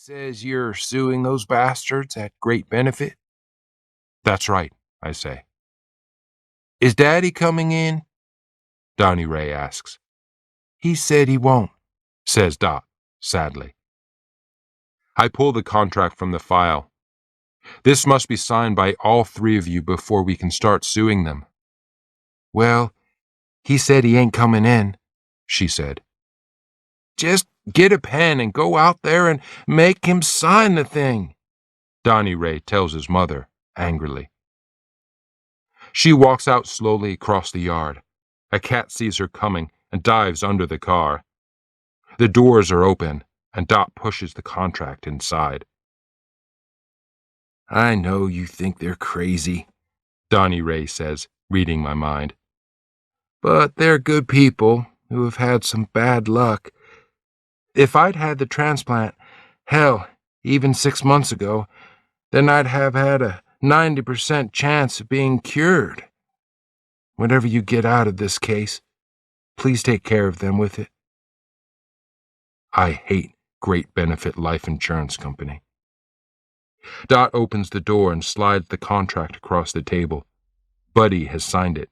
says you're suing those bastards at great benefit? That's right, I say. Is Daddy coming in? Donnie Ray asks. He said he won't, says Dot, sadly. I pull the contract from the file. This must be signed by all three of you before we can start suing them. Well, he said he ain't coming in, she said. Just get a pen and go out there and make him sign the thing, Donnie Ray tells his mother, angrily. She walks out slowly across the yard. A cat sees her coming and dives under the car. The doors are open, and Dot pushes the contract inside. I know you think they're crazy, Donnie Ray says, reading my mind. But they're good people who have had some bad luck. If I'd had the transplant, hell, even 6 months ago, then I'd have had a 90% chance of being cured. Whatever you get out of this case, please take care of them with it. I hate Great Benefit Life Insurance Company. Dot opens the door and slides the contract across the table. Buddy has signed it.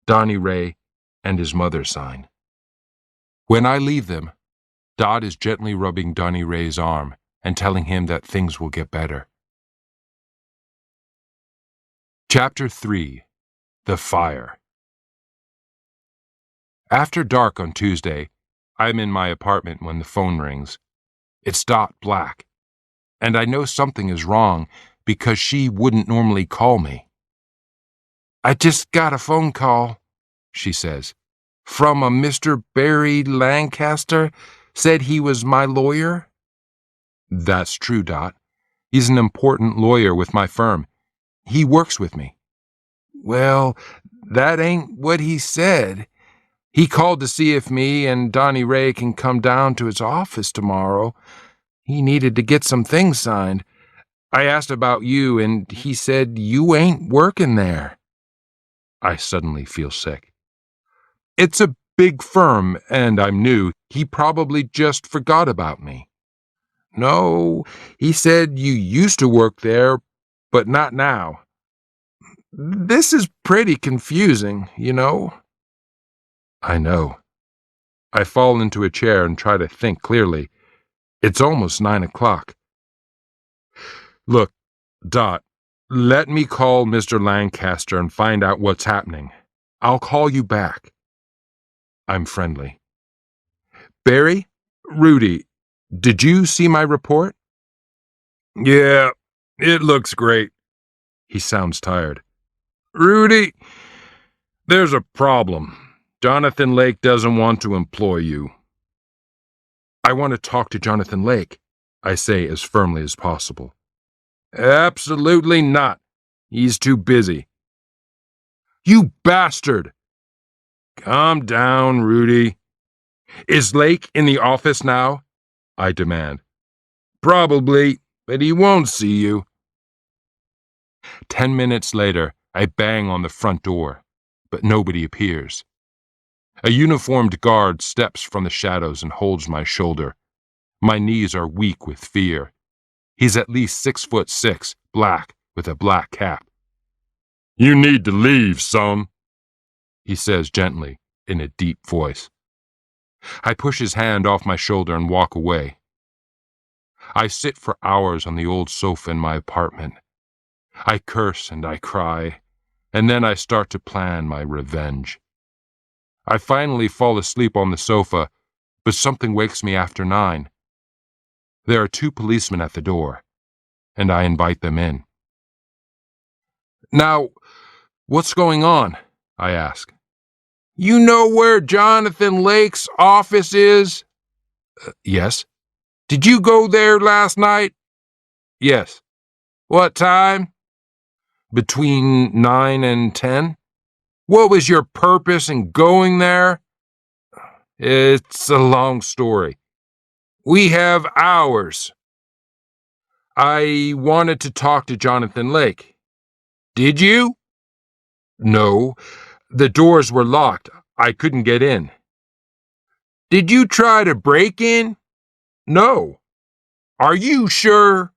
Donnie Ray and his mother sign. When I leave them, Dot is gently rubbing Donnie Ray's arm and telling him that things will get better. Chapter 3. The Fire. After dark on Tuesday, I'm in my apartment when the phone rings. It's Dot Black, and I know something is wrong because she wouldn't normally call me. I just got a phone call, she says, from a Mr. Barry Lancaster. Said he was my lawyer? That's true, Dot. He's an important lawyer with my firm. He works with me. Well, that ain't what he said. He called to see if me and Donnie Ray can come down to his office tomorrow. He needed to get some things signed. I asked about you, and he said you ain't working there. I suddenly feel sick. It's a big firm, and I'm new. He probably just forgot about me. No, he said you used to work there, but not now. This is pretty confusing, you know. I know. I fall into a chair and try to think clearly. It's almost 9 o'clock. Look, Dot, let me call Mr. Lancaster and find out what's happening. I'll call you back. I'm friendly. Barry? Rudy, did you see my report? Yeah, it looks great. He sounds tired. Rudy, there's a problem. Jonathan Lake doesn't want to employ you. I want to talk to Jonathan Lake, I say as firmly as possible. Absolutely not. He's too busy. You bastard! Calm down, Rudy. Is Lake in the office now? I demand. Probably, but he won't see you. 10 minutes later, I bang on the front door, but nobody appears. A uniformed guard steps from the shadows and holds my shoulder. My knees are weak with fear. He's at least 6'6", black, with a black cap. You need to leave, son, he says gently, in a deep voice. I push his hand off my shoulder and walk away. I sit for hours on the old sofa in my apartment. I curse and I cry, and then I start to plan my revenge. I finally fall asleep on the sofa, but something wakes me after 9. There are 2 policemen at the door, and I invite them in. Now, what's going on? I ask. You know where Jonathan Lake's office is? Yes. Did you go there last night? Yes. What time? Between 9 and 10. What was your purpose in going there? It's a long story. We have hours. I wanted to talk to Jonathan Lake. Did you? No. The doors were locked. I couldn't get in. Did you try to break in? No. Are you sure?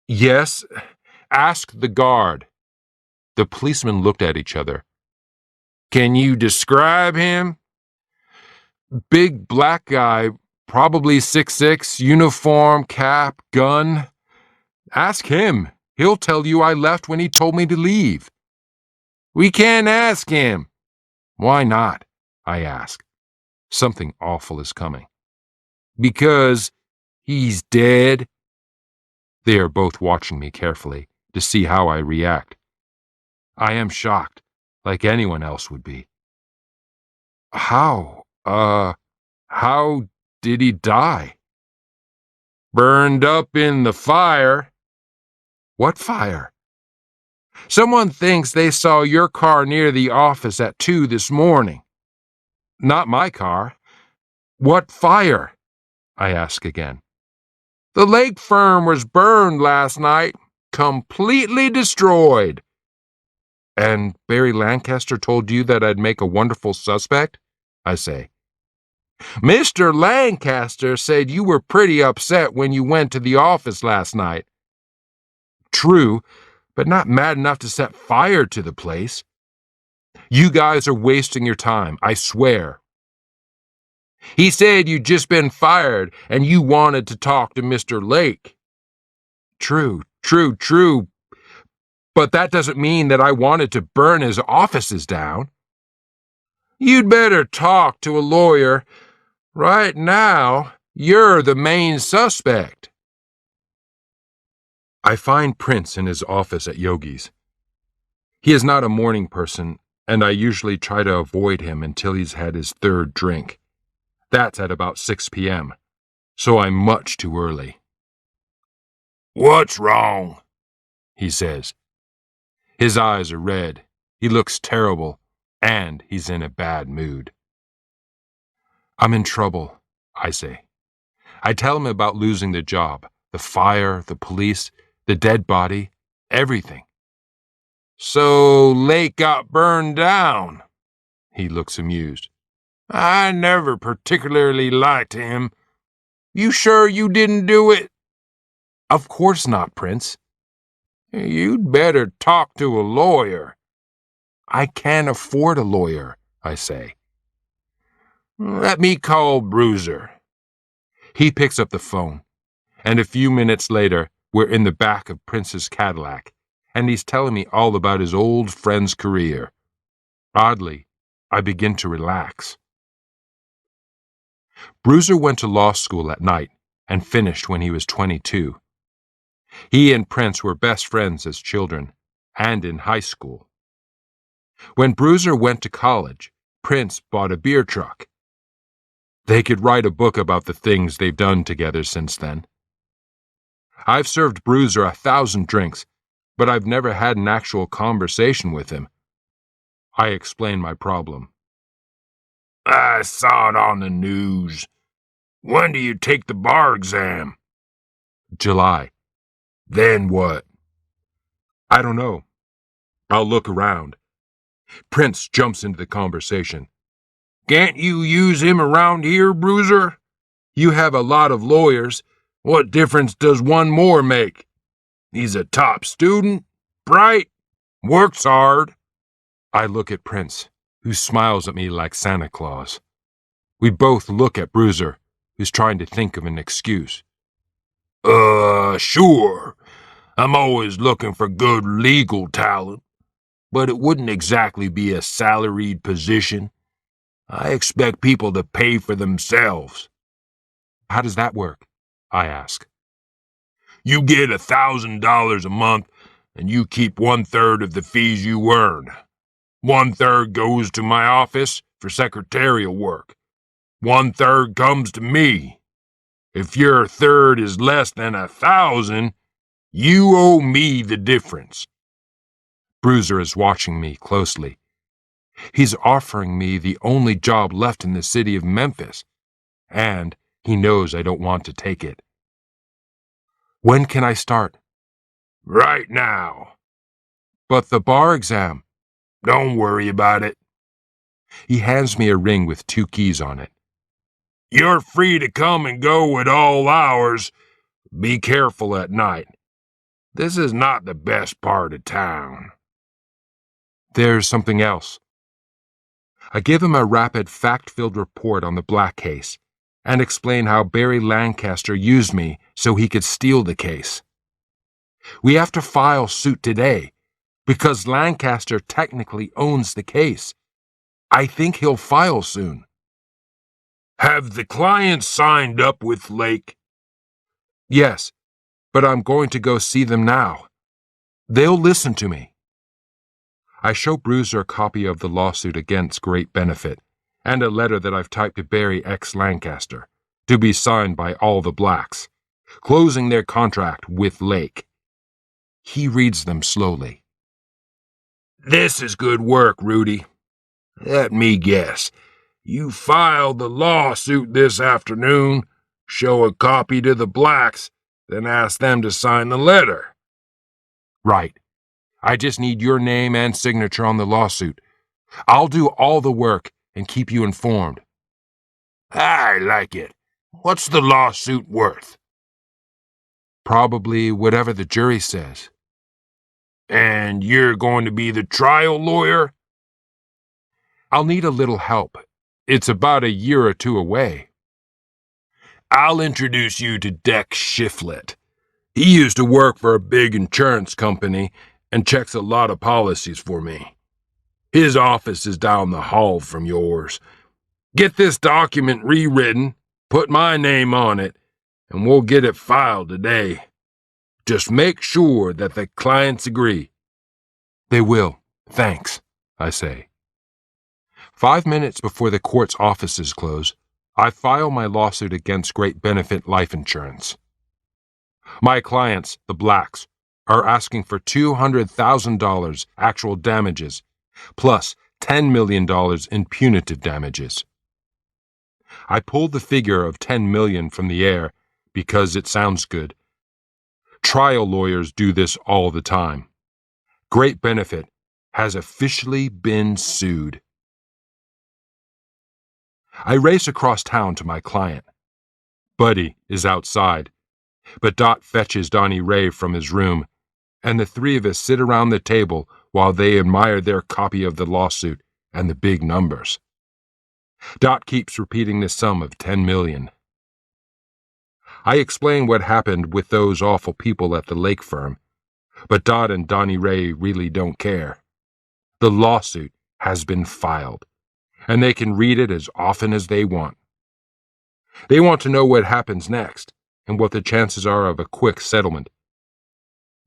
Yes. Ask the guard. The policemen looked at each other. Can you describe him? Big black guy, probably 6'6", uniform, cap, gun. Ask him. He'll tell you I left when he told me to leave. We can't ask him. Why not? I ask. Something awful is coming. Because he's dead. They are both watching me carefully to see how I react. I am shocked, like anyone else would be. How did he die? Burned up in the fire. What fire? Someone thinks they saw your car near the office at 2 this morning. Not my car. What fire? I ask again. The lake firm was burned last night, completely destroyed. And Barry Lancaster told you that I'd make a wonderful suspect? I say. Mr. Lancaster said you were pretty upset when you went to the office last night. True, but not mad enough to set fire to the place. You guys are wasting your time, I swear. He said you'd just been fired and you wanted to talk to Mr. Lake. True. But that doesn't mean that I wanted to burn his offices down. You'd better talk to a lawyer. Right now, you're the main suspect. I find Prince in his office at Yogi's. He is not a morning person, and I usually try to avoid him until he's had his third drink. That's at about 6 p.m., so I'm much too early. What's wrong? He says. His eyes are red, he looks terrible, and he's in a bad mood. I'm in trouble, I say. I tell him about losing the job, the fire, the police, the dead body, everything. So Lake got burned down. He looks amused. I never particularly liked him. You sure you didn't do it? Of course not, Prince. You'd better talk to a lawyer. I can't afford a lawyer, I say. Let me call Bruiser. He picks up the phone, and a few minutes later, we're in the back of Prince's Cadillac, and he's telling me all about his old friend's career. Oddly, I begin to relax. Bruiser went to law school at night and finished when he was 22. He and Prince were best friends as children and in high school. When Bruiser went to college, Prince bought a beer truck. They could write a book about the things they've done together since then. I've served Bruiser 1,000 drinks, but I've never had an actual conversation with him. I explain my problem. I saw it on the news. When do you take the bar exam? July. Then what? I don't know. I'll look around. Prince jumps into the conversation. Can't you use him around here, Bruiser? You have a lot of lawyers. What difference does one more make? He's a top student, bright, works hard. I look at Prince, who smiles at me like Santa Claus. We both look at Bruiser, who's trying to think of an excuse. Sure. I'm always looking for good legal talent, but it wouldn't exactly be a salaried position. I expect people to pay for themselves. How does that work? I ask. You get $1,000 a month, and you keep 1/3 of the fees you earn. 1/3 goes to my office for secretarial work. 1/3 comes to me. If your third is less than 1,000, you owe me the difference. Bruiser is watching me closely. He's offering me the only job left in the city of Memphis, and he knows I don't want to take it. When can I start? Right now. But the bar exam. Don't worry about it. He hands me a ring with 2 keys on it. You're free to come and go at all hours, Be careful at night. This is not the best part of town. There's something else. I give him a rapid, fact-filled report on the Black case and explain how Barry Lancaster used me so he could steal the case. We have to file suit today because Lancaster technically owns the case. I think he'll file soon. Have the clients signed up with Lake? Yes, but I'm going to go see them now. They'll listen to me. I show Bruiser a copy of the lawsuit against Great Benefit and a letter that I've typed to Barry X. Lancaster to be signed by all the Blacks, closing their contract with Lake. He reads them slowly. This is good work, Rudy. Let me guess. You filed the lawsuit this afternoon, show a copy to the Blacks, then ask them to sign the letter. Right. I just need your name and signature on the lawsuit. I'll do all the work and keep you informed. I like it. What's the lawsuit worth? Probably whatever the jury says. And you're going to be the trial lawyer? I'll need a little help. It's about a year or two away. I'll introduce you to Dex Shiflett. He used to work for a big insurance company and checks a lot of policies for me. His office is down the hall from yours. Get this document rewritten, put my name on it, and we'll get it filed today. Just make sure that the clients agree. They will. Thanks, I say. 5 minutes before the court's offices close, I file my lawsuit against Great Benefit Life Insurance. My clients, the Blacks, are asking for $200,000 actual damages, plus $10 million in punitive damages. I pulled the figure of $10 million from the air because it sounds good. Trial lawyers do this all the time. Great Benefit has officially been sued. I race across town to my client. Buddy is outside, but Dot fetches Donnie Ray from his room, and the three of us sit around the table while they admire their copy of the lawsuit and the big numbers. Dot keeps repeating the sum of $10 million. I explain what happened with those awful people at the Lake firm, but Dot and Donnie Ray really don't care. The lawsuit has been filed, and they can read it as often as they want. They want to know what happens next and what the chances are of a quick settlement.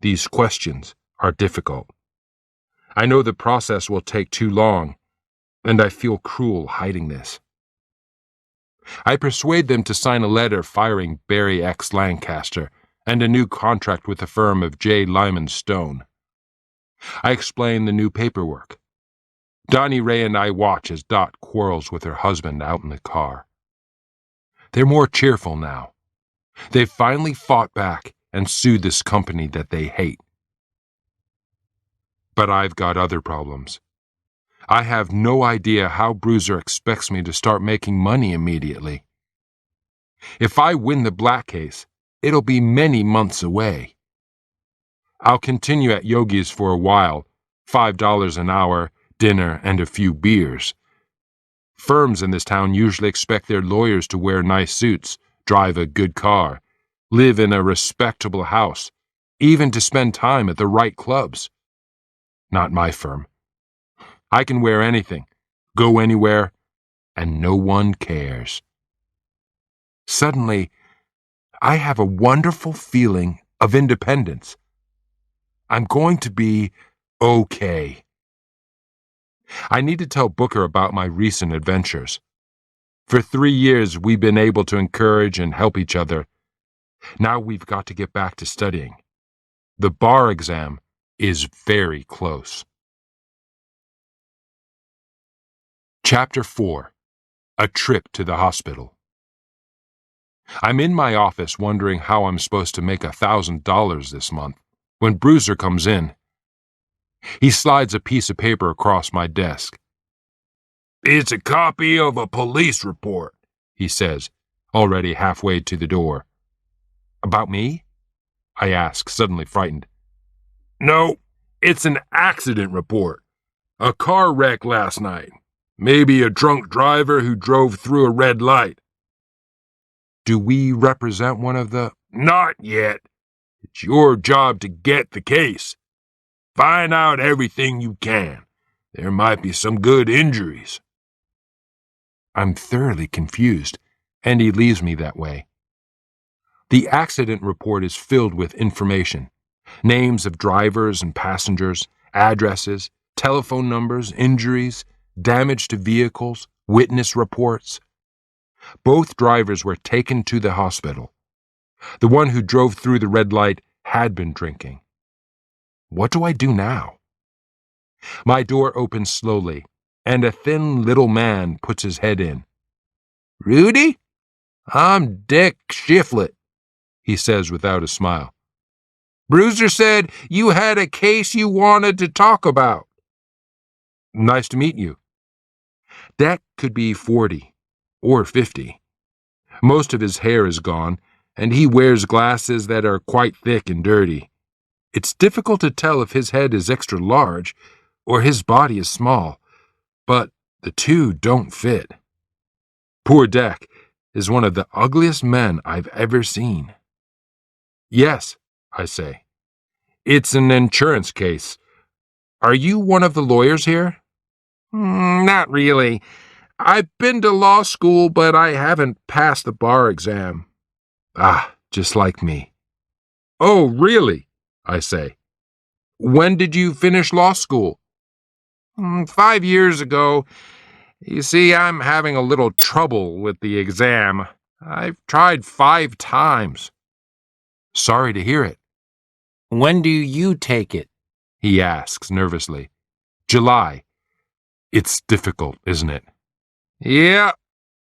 These questions are difficult. I know the process will take too long, and I feel cruel hiding this. I persuade them to sign a letter firing Barry X. Lancaster and a new contract with the firm of J. Lyman Stone. I explain the new paperwork. Donnie Ray and I watch as Dot quarrels with her husband out in the car. They're more cheerful now. They've finally fought back and sued this company that they hate. But I've got other problems. I have no idea how Bruiser expects me to start making money immediately. If I win the Black case, it'll be many months away. I'll continue at Yogi's for a while, $5 an hour, dinner, and a few beers. Firms in this town usually expect their lawyers to wear nice suits, drive a good car, live in a respectable house, even to spend time at the right clubs. Not my firm. I can wear anything, go anywhere, and no one cares. Suddenly, I have a wonderful feeling of independence. I'm going to be okay. I need to tell Booker about my recent adventures. For 3 years, we've been able to encourage and help each other. Now we've got to get back to studying. The bar exam is very close. Chapter 4. A Trip to the Hospital. I'm in my office wondering how I'm supposed to make $1,000 this month when Bruiser comes in. He slides a piece of paper across my desk. It's a copy of a police report, he says, already halfway to the door. About me? I ask, suddenly frightened. No, it's an accident report. A car wreck last night. Maybe a drunk driver who drove through a red light. Do we represent one of the... Not yet. It's your job to get the case. Find out everything you can. There might be some good injuries. I'm thoroughly confused, and he leaves me that way. The accident report is filled with information. Names of drivers and passengers, addresses, telephone numbers, injuries, damage to vehicles, witness reports. Both drivers were taken to the hospital. The one who drove through the red light had been drinking. What do I do now? My door opens slowly, and a thin little man puts his head in. Rudy? I'm Dick Shiflett, he says without a smile. Bruiser said you had a case you wanted to talk about. Nice to meet you. Dick could be 40 or 50. Most of his hair is gone, and he wears glasses that are quite thick and dirty. It's difficult to tell if his head is extra large or his body is small, but the two don't fit. Poor Dick is one of the ugliest men I've ever seen. Yes, I say. It's an insurance case. Are you one of the lawyers here? Not really. I've been to law school, but I haven't passed the bar exam. Ah, just like me. Oh, really? I say. When did you finish law school? 5 years ago. You see, I'm having a little trouble with the exam. I've tried 5 times. Sorry to hear it. When do you take it? He asks nervously. July. It's difficult, isn't it? Yeah,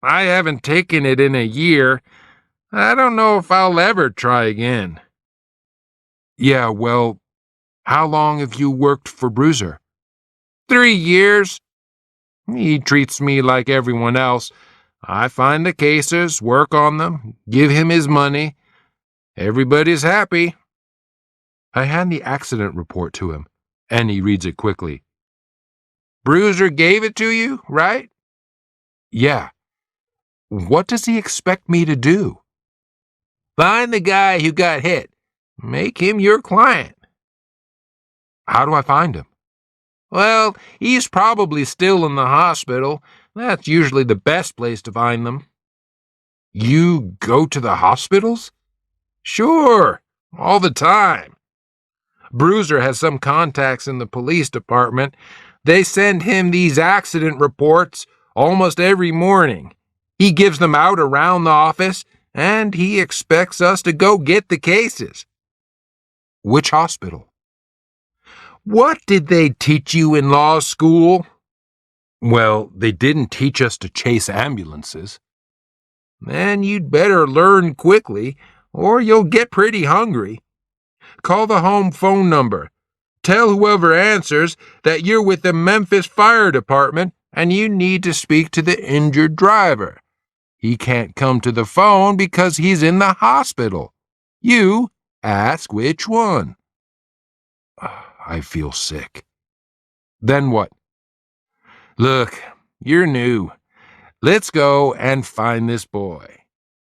I haven't taken it in a year. I don't know if I'll ever try again. Yeah, well, how long have you worked for Bruiser? 3 years. He treats me like everyone else. I find the cases, work on them, give him his money. Everybody's happy. I hand the accident report to him, and he reads it quickly. Bruiser gave it to you, right? Yeah. What does he expect me to do? Find the guy who got hit. Make him your client. How do I find him? Well, he's probably still in the hospital. That's usually the best place to find them. You go to the hospitals? Sure, all the time. Bruiser has some contacts in the police department. They send him these accident reports almost every morning. He gives them out around the office, and he expects us to go get the cases. Which hospital? What did they teach you in law school? Well, they didn't teach us to chase ambulances. Then you'd better learn quickly, or you'll get pretty hungry. Call the home phone number. Tell whoever answers that you're with the Memphis Fire Department and you need to speak to the injured driver. He can't come to the phone because he's in the hospital. You ask which one. I feel sick. Then what? Look, you're new. Let's go and find this boy.